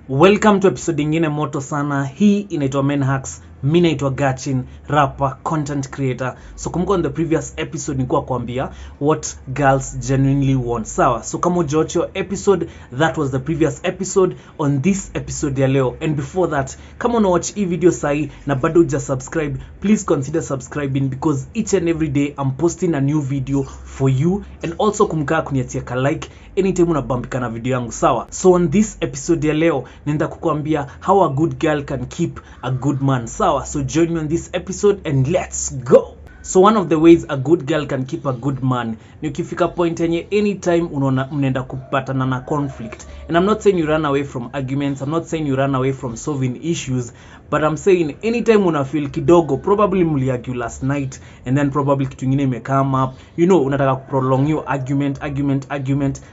Welcome to episode ingine moto sana. Hii inaitwa Men Hacks. Mimi naitwa Gachin, rapper, content creator. So kumbuka on the previous episode nilikuwa kuambia what girls genuinely want. Sawa. So kama hujawacha your episode, that was the previous episode. On this episode ya leo, and before that, kama una watch hii video sahi na bado huja subscribe, please consider subscribing because each and every day I'm posting a new video for you. And also kumbuka kuniachia ka like anytime unabambika na video yangu. Sawa. So on this episode ya leo nenda kukuambia how a good girl can keep a good man. Sawa. So join me on this episode and let's go. So one of the ways a good girl can keep a good man ni ukifika point yenye anytime unaona mnaenda kupatana na conflict. And I'm not saying you run away from arguments, I'm not saying you run away from solving issues, but I'm saying anytime una feel kidogo, probably mliargue last night and then probably kitu kingine ime come up, you know, unataka prolong your argument,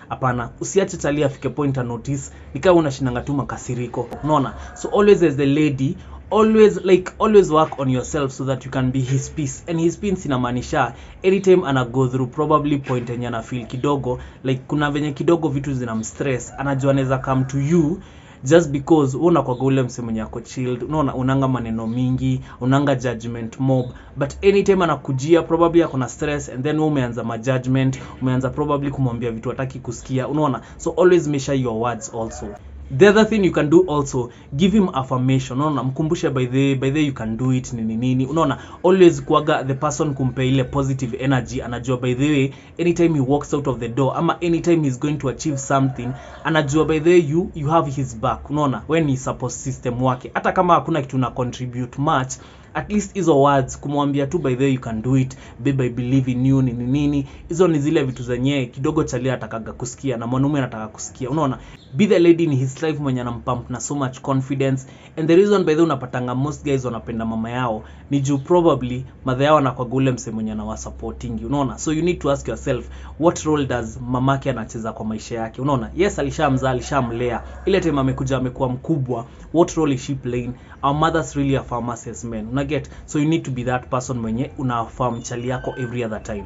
hapana. Usiache chali afike point a notice ikawa unashinanga tu makasiriko. Unaona? So always as the lady, always work on yourself so that you can be his peace. And his peace inamaanisha anytime ana go through probably point yenye ana feel kidogo, like kuna venye kidogo vitu zinamstress, anajua anaweza come to you just because unakuwa ule msemo mwenye ako chilled, unaona, unanga maneno mingi, unanga judgment mob, but anytime anakujia probably ako na stress and then umeanza judgment, umeanza probably kumwambia vitu hataki kusikia, unaona. So always measure your words also. The other thing you can do also, give him affirmation. Unaona, mkumbushe by the way you can do it nini. Unaona, always kuaga the person kumpe ile positive energy. Anajua by the way anytime he walks out of the door ama anytime he's going to achieve something, anajua by the way you have his back. Unaona, when he support system wake, hata kama hakuna kitu na contribute much, at least hizo words kumwambia tu by the way you can do it, babe I believe in you nini. Hizo ni zile vitu zenye kidogo chalia atakaga kusikia na mwanaume anataka kusikia. Unaona, be the lady in his life mwenye anampump na so much confidence. And the reason by the way unapatanga most guys wanapenda mama yao ni juu probably mother yao anakuwa ule msemo mwenye anawa supporting. Unaona, so you need to ask yourself what role does mamake anacheza kwa maisha yake. Unaona, yes alishamzaa, alishamlea, ile time amekuja amekuwa mkubwa, what role is she playing? Our mothers really affirm us as men. Get, so you need to be that person mwenye unafahamu chali yako every other time.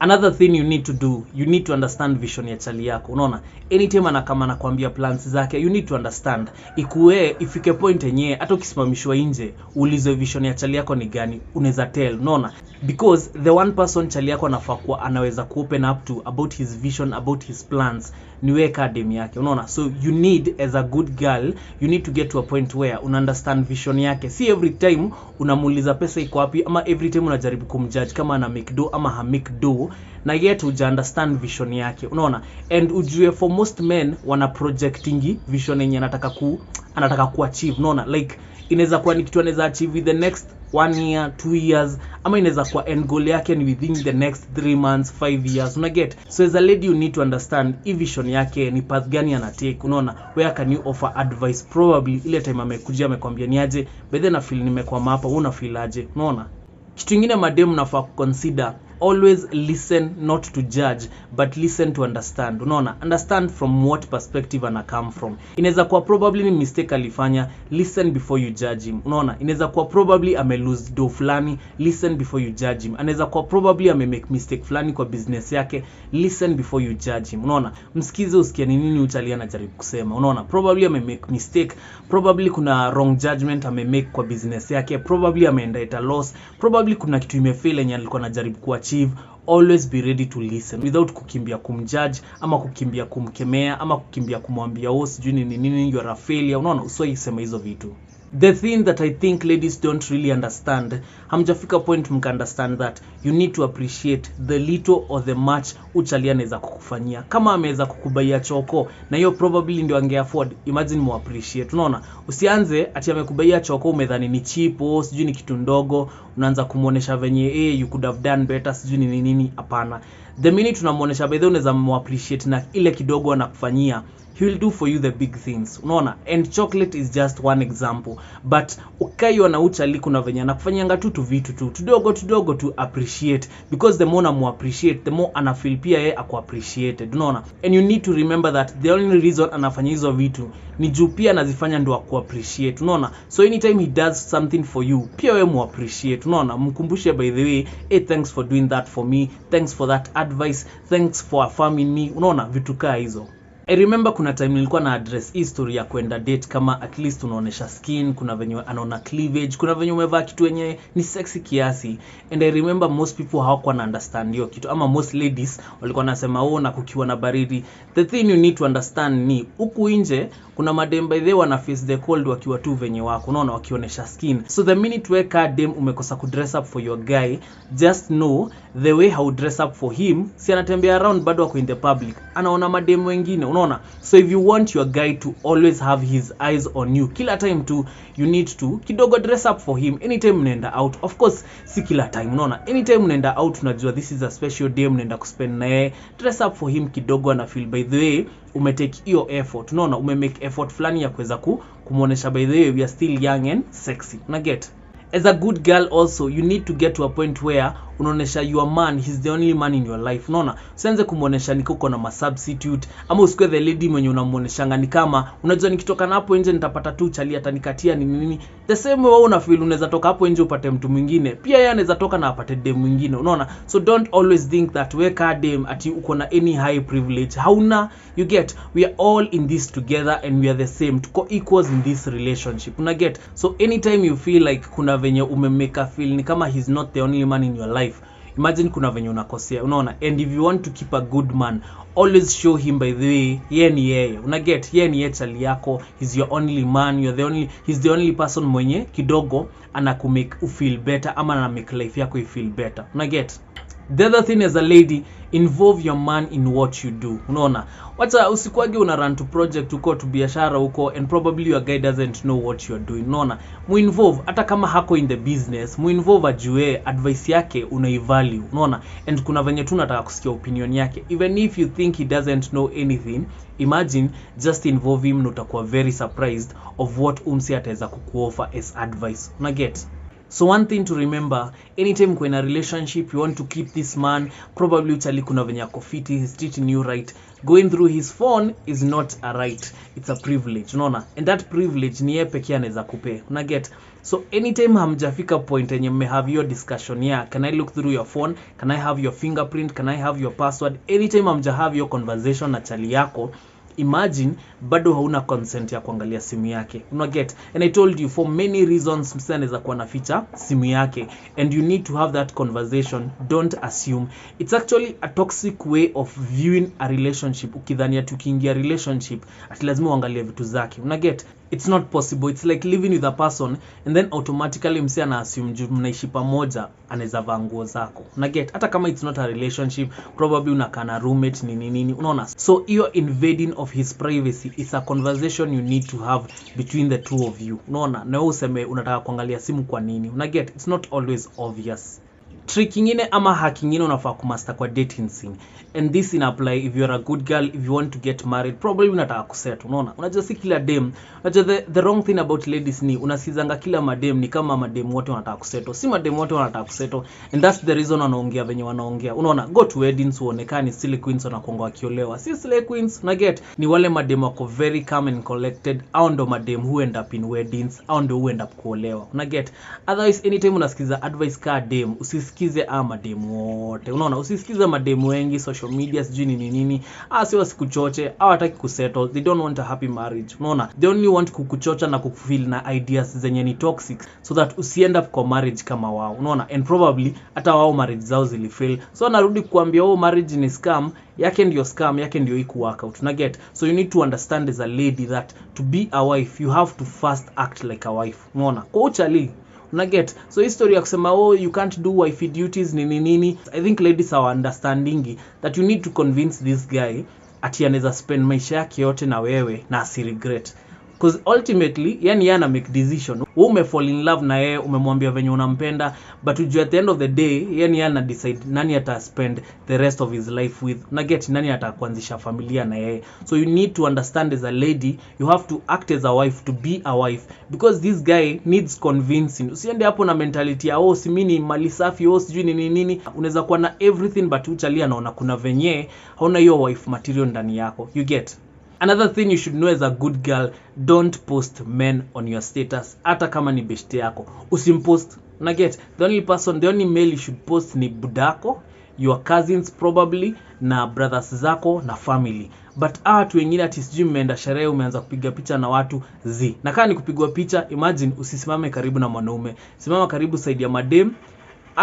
Another thing you need to do, you need to understand vision ya chali yako. Unaona, anytime anakama anakuambia plans zake, you need to understand. Ikuwe ifike point yenye hata ukisimamishwa nje uulize vision ya chali yako ni gani, unaweza tell. Unaona, because the one person chali yako anafaa kuwa anaweza open up to about his vision, about his plans, ni wewe academy yake. Unaona, so you need as a good girl, you need to get to a point where una understand vision yake. Si every time unamuuliza pesa iko wapi ama every time unajaribu kumjudge kama ana make do ama ha make do, na yet uja understand vision yake. Unaona, and ujue for most men wana projectingi vision yenye anataka kuachieve. Unaona, like inaweza kuwa ni kitu anaweza achieve in the next 1 year, 2 years, ama inaweza kuwa end goal yake ni within the next 3 months, 5 years. Una get? So as a lady you need to understand hii vision yake ni path gani anatake. Unaona, where can you offer advice? Probably ile time amekujia amekwambia ni aje, but then I feel nimekwama hapa, una feel aje? Unaona, kitu kingine madem nafaa consider, always listen, not to judge but listen to understand. Unaona, understand from what perspective ana come from. Inaweza kuwa probably ni mistake alifanya, listen before you judge him. Unaona, inaweza kuwa probably ame lose do fulani, listen before you judge him. Anaweza kuwa probably ame make mistake fulani kwa business yake, listen before you judge him. Unaona, msikize usikie nini uchali anajaribu kusema. Unaona, probably ame make mistake, probably kuna wrong judgment ame make kwa business yake, probably ameenda at a loss, probably kuna kitu imefail yenye alikuwa anajaribu kuachieve. Always be ready to listen without kukimbia kumjudge ama kukimbia kumkemea ama kukimbia kumwambia oh sijui nini you are a failure. Unaona, usiwaisema hizo vitu. The thing that I think ladies don't really understand, hamjafika point mka understand that you need to appreciate the little or the much uchali anaweza kukufanyia. Kama ameweza kukubaia choko na hiyo probably ndio ange afford, imagine mu appreciate. Unaona, usianze ati amekubaia choko umedhani ni cheap, sijui ni kitu ndogo, unaanza kumuonesha venye you could have done better, sijui nini. Hapana, the minute tunamuonesha by the way unaweza mu appreciate na ile kidogo anakufanyia, he will do for you the big things. Unaona, and chocolate is just one example, but ukayo na uchali kuna venye anakufanyanga tu vitu tu tudogo to appreciate, because the more na mu appreciate the more ana feel pia yeye ako appreciated. Unaona, and you need to remember that the only reason anafanya hizo vitu ni juu pia anazifanya ndo aku appreciate. Unaona, so anytime he does something for you pia wewe mu appreciate. Unaona, mkumbushe by the way, hey thanks for doing that for me, thanks for that advice, thanks for affirming me. Unaona, vitu kaa hizo. I remember kuna time nilikuwa na address history ya kwenda date kama at least unaonesha skin, kuna venye anaona cleavage, kuna venye umevaa kitu yenye ni sexy kiasi. And I remember most people hawakuwa na understand hiyo kitu, ama most ladies walikuwa nasema na kukiwa na baridi. The thing you need to understand ni huku nje kuna madem by the way wana face the cold wakiwa tu venye wako, unaona, wakionesha skin. So the minute weka dem umekosa ku dress up for your guy, just know the way how dress up for him, si anatembea around bado wako in the public, anaona madem wengine, unaona. So if you want your guy to always have his eyes on you kila time tu, you need to kidogo dress up for him anytime mnaenda out. Of course si kila time, unaona, anytime mnaenda out unajua this is a special day mnaenda kuspend naye, dress up for him kidogo na feel by the way umetake hiyo effort, unaona, umemake effort fulani ya kuweza kumuonesha by the way we are still young and sexy, una get. As a good girl also, you need to get to a point where unaonesha your man, he's the only man in your life, unaona. Usianze kumuonesha niko na substitute, ama usikwe the lady mwenye unamuoneshanga ni kama unajua nikitoka na hapo nje nitapata tu chali atanikatia ni nini. The same way una feel unaweza toka hapo nje upate mtu mwingine, pia yeye anaweza toka na apate dem mwingine, unaona. So don't always think that we ka dem ati uko na any high privilege. Hauna, you get. We are all in this together and we are the same, tuko equals in this relationship, una get. So anytime you feel like kuna venye umemeka feel ni kama he's not the only man in your life, imagine kuna venye unakosea, unaona. And if you want to keep a good man, always show him by the way yeye ni yeye, una get. Yeye ni chali yako, he's your only man, he's the only person mwenye kidogo anakumake you feel better, ama ana make life yako you feel better, una get. The other thing as a lady, involve your man in what you do, unaona. Wacha usikwage una run to project uko to biashara uko and probably your guy doesn't know what you are doing, unaona. Muinvolve hata kama hako in the business, muinvolve ajue advice yake unaivalue, unaona. And kuna venye tu nataka kusikia opinion yake, even if you think he doesn't know anything, imagine just involve him, utakuwa very surprised of what umsi ataweza kukuoffer as advice, una get. So one thing to remember, anytime you're in a relationship, you want to keep this man, probably uchali kuna venye ako fiti, he's treating you right. Going through his phone is not a right, it's a privilege, unaona. And that privilege ni yeye pekee anaweza kupe, una get. So anytime hamjafika point yenye mme have your discussion ya can I look through your phone, can I have your fingerprint, can I have your password, anytime hamja have your conversation na chali yako, imagine bado hauna consent ya kuangalia simu yake, una get. And I told you for many reasons msana anaweza kuwa naficha simu yake, and you need to have that conversation. Don't assume. It's actually a toxic way of viewing a relationship. Ukidhania tukiingia relationship ati lazima uangalie vitu zake, una get. It's not possible. It's like living with a person and then automatically msi ana assume juu mnaishi pamoja anaweza vaa nguo zako, una get. Hata kama it's not a relationship, probably unakaa na roommate nini, unaona. So you're invading of his privacy. It's a conversation you need to have between the two of you, unaona. Na wewe useme unataka kuangalia simu kwa nini, una get. It's not always obvious. Trick ingine ama hack ingine unafaa kumaster kwa dating scene, and this in apply if you're a good girl, if you want to get married, probably unataka kuset, unaona. Unajua si kila dem, unajua the wrong thing about ladies ni unasizanga kila madem ni kama madem wote wanataka kuseto. Si madem wote wanataka kuseto, and that's the reason wanaongea venye wanaongea, unaona. Go to weddings uonekane silly queens wanakonga wakiolewa, si silly queens, una get. Ni wale madem wako very calm and collected, au ndo madem who end up in weddings, au ndo who end up kuolewa, una get. Otherwise anytime unasikiza advice ka dem, usisikize mademu wote, unaona. Usisikize mademu wengi social media sijui nini, si wasikuchoche, hawataki kusettle, they don't want a happy marriage, unaona. They only want kukuchocha na kukufeel na ideas zenye ni toxic so that usiend up kwa marriage kama wao, unaona. And probably hata wao marriage zao zilifail, so narudi kuambia marriage ni scam, yake ndio scam, yake ndio iku work out, una get. So you need to understand as a lady that to be a wife you have to first act like a wife, unaona. Kwa uchali, una get. So history ya kusema you can't do wifey duties nini, I think ladies are understanding that you need to convince this guy ati anaweza spend maisha yake yote na wewe na asi regret. Because ultimately yani yana make decision. Wewe umefall in love na yeye, umemwambia venye unampenda, but ujue at the end of the day yani yana decide nani ata spend the rest of his life with, na get nani atakuanzisha familia na yeye. So you need to understand as a lady, you have to act as a wife to be a wife, because this guy needs convincing. Usiende hapo na mentality ya si mimi mali safi, sijui nini. Unaweza kuwa na everything but uchalia naona kuna venye hauna hiyo wife material ndani yako, you get. Another thing you should know as a good girl, don't post men on your status. Hata kama ni beshte yako, usimpost, una get. The only male you should post ni budako, your cousins probably na brothers zako na family. But watu wengine ati sijui mmeenda sherehe umeanza kupiga picha na watu na kama ni kupigwa picha, imagine usisimame karibu na mwanaume, simama karibu side ya madem.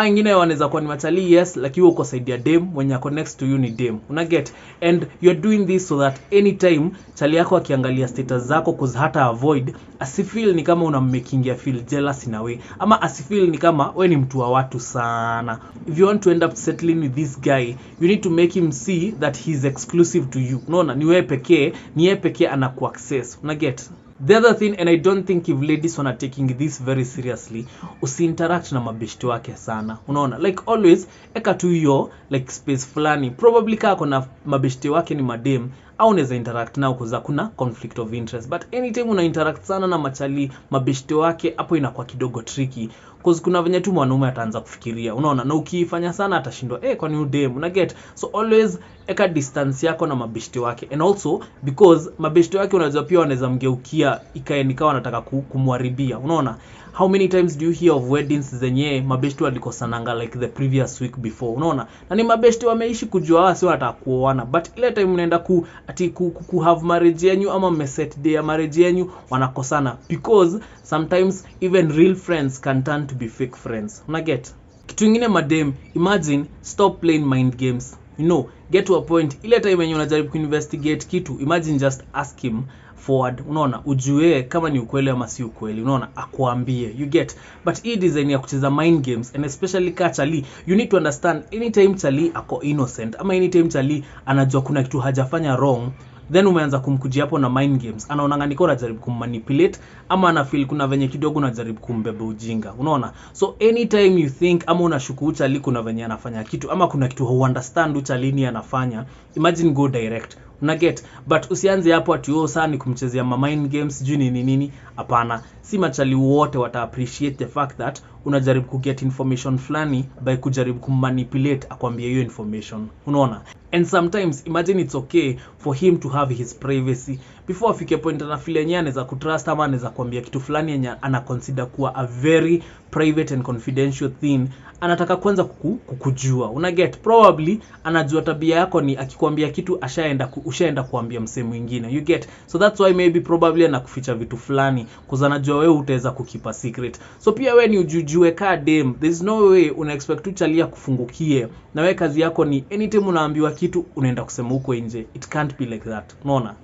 Wengine wanaweza kuwa ni machali, yes, lakini uko side ya dem, mwenye ako next to you ni dem. Una get? And you're doing this so that anytime chali yako akiangalia status zako, cause hata avoid asifeel ni kama unammakingia feel jealous in a way, ama asifeel ni kama wewe ni mtu wa watu sana. If you want to end up settling with this guy, you need to make him see that he's exclusive to you. Unaona, ni yeye pekee anaku access. Una get? The other thing, and I don't think if ladies wanna taking this very seriously, usiinteract na mabeshte wake sana. Unaona, like always eka tu hiyo like space fulani. Probably kama kuna mabeshte wake ni madem, au unaweza interact nao kuza kuna conflict of interest. But anytime una interact sana na mabeshte wake, hapo inakuwa kidogo tricky. Cause kuna venye tu mwanaume ataanza kufikiria. Unaona, na ukifanya sana atashindwa kwani udem. Una get? So always eka distance yako na mabeshte wake. And also because mabeshte wake unajua pia wanaweza mgeukia ikae nikawa wanataka kumharibia. Unaona, how many times do you hear of weddings zenye mabeshte walikosananga like the previous week before? Unaona, na ni mabeshte wameishi kujua wasi wanataka kuoana, but ile time mnaenda ku have marriage yenu ama mmeset day ya marriage yenu wanakosana, because sometimes even real friends can turn to be fake friends. Una get? Kitu kingine madem, imagine stop playing mind games. You know, get to a point ile time when unajaribu kuinvestigate kitu, imagine just ask him forward. Unaona, ujue kama ni ukweli ama si ukweli. Unaona, akuambie. You get? But hii design ya kucheza mind games, and especially chali, you need to understand anytime chali ako innocent ama anytime chali anajua kuna kitu hajafanya wrong, then umeanza kumkujia hapo na mind games, anaona niko unajaribu kummanipulate ama ana feel kuna venye kidogo unajaribu kumbeba ujinga. Unaona, so anytime you think ama unashuku chali kuna venye anafanya kitu ama kuna kitu huunderstand chali ni anafanya, imagine go direct. Una get? But usianze hapo ati sana ni kumchezea mind games juu nini. Hapana, si machali wote wata appreciate the fact that unajaribu ku get information flani by kujaribu kummanipulate akwambia hiyo information. Unaona? And sometimes imagine it's okay for him to have his privacy before afike point na feel yenyewe anaweza kutrust ama anaweza kuambia kitu fulani yenye ana consider kuwa a very private and confidential thing. Anataka kwanza kukujua. Una get? Probably anajua tabia yako ni akikwambia kitu ushaenda kuambia msee mwingine. You get? So that's why maybe probably anakuficha vitu fulani because anajua wewe utaweza kukipa secret. So pia wewe ni ujujue ka dem, there's no way una expect tu chalia kufungukie na wewe kazi yako ni anytime unaambiwa kitu unaenda kusema huko nje. It can't be like that. Unaona?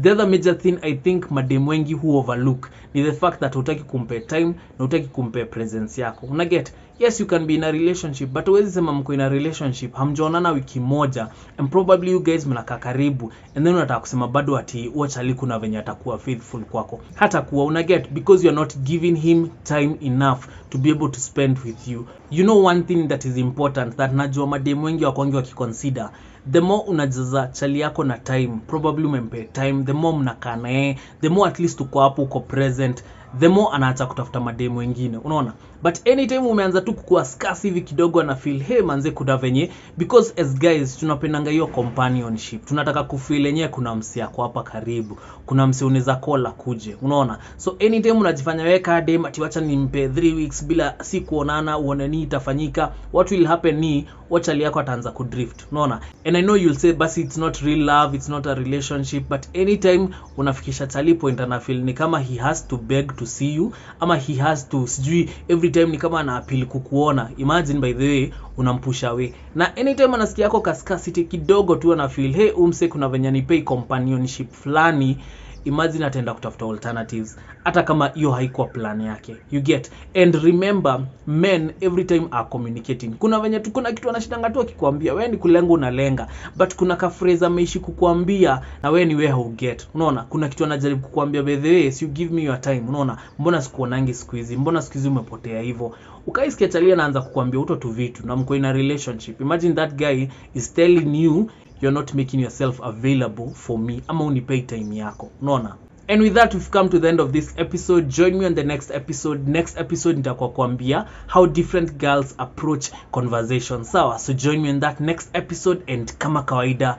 The other major thing I think madem wengi who overlook ni the fact that hutaki kumpe time na hutaki kumpe presence yako. Una get? Yes, you can be in a relationship, but huwezi sema mko in a relationship hamjaonana wiki moja and probably you guys mnakaa karibu and then unataka kusema bado ati chali kuna venye atakuwa faithful kwako. Hata kuwa. Una get? Because you are not giving him time enough to be able to spend with you. You know one thing that is important that najua madem wengi wakwangi wakiconsider, the more unajaza chali yako na time, probably umempe time, the more mnakaa naye, the more at least uko hapo uko present, the more anaacha kutafuta madem wengine. Unaona? But anytime umeanza tu kukua scarce hivi kidogo na feel manze kuna venye, because as guys tunapendanga hiyo companionship. Tunataka kufeel yenyewe kuna msi yako hapa karibu. Kuna msi unaweza call kuje. Unaona? So anytime unajifanya wewe ka dem ati wacha nimpe 3 weeks bila si kuonana uone nini itafanyika, what will happen ni chali yako ataanza kudrift. Unaona? And I know you'll say but it's not real love, it's not a relationship, but anytime unafikisha chali point ana feel ni kama he has to beg to see you ama he has to sijui every time ni kama ana appeal kukuona, imagine by the way unampusha away. Na anytime anasikia yako kaskasity kidogo tu ana feel umse kuna venye ni pay companionship fulani, imagine ataenda kutafuta alternatives hata kama hiyo haikuwa plan yake. You get? And remember, men every time are communicating. Kuna venye tu kuna kitu anashindanga tu akikwambia wewe ni kulenga unalenga, but kuna ka phrase ameishi kukuambia na wewe ni wewe how get. Unaona? Kuna kitu anajaribu kukuambia by the way, you give me your time. Unaona? Mbona sikuonangi siku hizi? Mbona siku hizi umepotea hivyo? Ukaisikia chalia anaanza kukuambia tu vitu na mko in a relationship. Imagine that guy is telling you you're not making yourself available for me ama unipay time yako. Unaona? And with that, we've come to the end of this episode. Join me on the next episode. Next episode nitakuwa kuambia how different girls approach conversation. Sawa? So join me on that next episode, and kama kawaida,